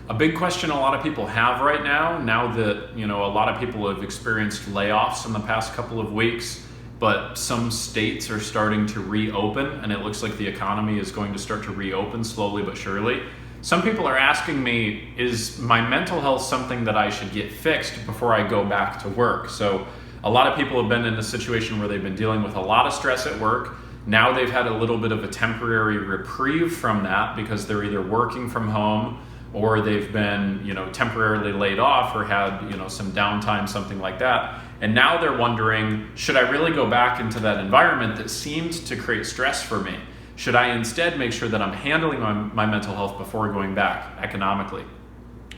A big question a lot of people have right now that, a lot of people have experienced layoffs in the past couple of weeks, but some states are starting to reopen and it looks like the economy is going to start to reopen slowly but surely. Some people are asking me, is my mental health something that I should get fixed before I go back to work? So a lot of people have been in a situation where they've been dealing with a lot of stress at work. Now they've had a little bit of a temporary reprieve from that because they're either working from home or they've been, temporarily laid off or had, some downtime, something like that. And now they're wondering, should I really go back into that environment that seemed to create stress for me? Should I instead make sure that I'm handling my mental health before going back economically?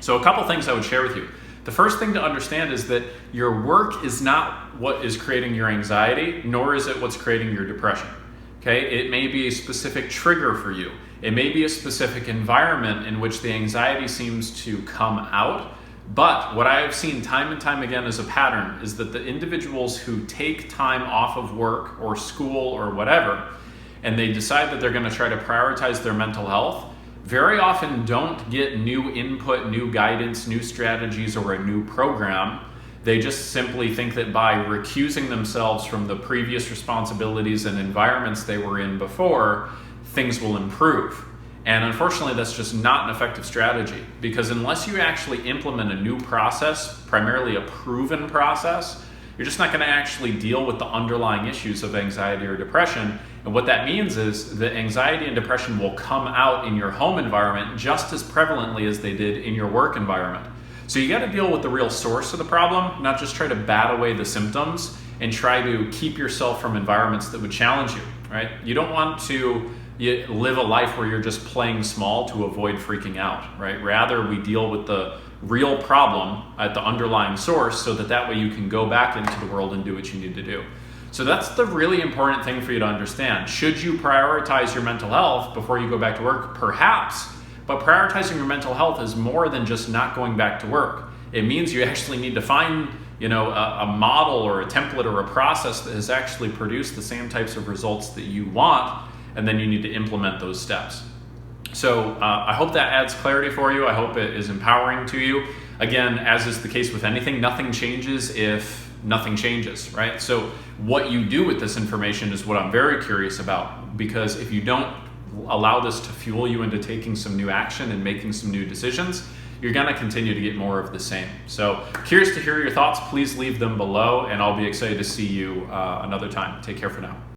So a couple things I would share with you. The first thing to understand is that your work is not what is creating your anxiety, nor is it what's creating your depression. Okay? It may be a specific trigger for you. It may be a specific environment in which the anxiety seems to come out. But what I have seen time and time again as a pattern is that the individuals who take time off of work or school or whatever, and they decide that they're going to try to prioritize their mental health, very often don't get new input, new guidance, new strategies, or a new program. They just simply think that by recusing themselves from the previous responsibilities and environments they were in before, things will improve. And unfortunately, that's just not an effective strategy, because unless you actually implement a new process, primarily a proven process, you're just not going to actually deal with the underlying issues of anxiety or depression. And what that means is that anxiety and depression will come out in your home environment just as prevalently as they did in your work environment. So you got to deal with the real source of the problem, not just try to bat away the symptoms and try to keep yourself from environments that would challenge you, right? You don't want to live a life where you're just playing small to avoid freaking out, right? Rather, we deal with the real problem at the underlying source so that way you can go back into the world and do what you need to do. So that's the really important thing for you to understand. Should you prioritize your mental health before you go back to work? Perhaps, but prioritizing your mental health is more than just not going back to work. It means you actually need to find, a model or a template or a process that has actually produced the same types of results that you want, and then you need to implement those steps. So I hope that adds clarity for you. I hope it is empowering to you. Again, as is the case with anything, nothing changes if nothing changes, right? So what you do with this information is what I'm very curious about, because if you don't allow this to fuel you into taking some new action and making some new decisions, you're going to continue to get more of the same. So curious to hear your thoughts. Please leave them below, and I'll be excited to see you another time. Take care for now.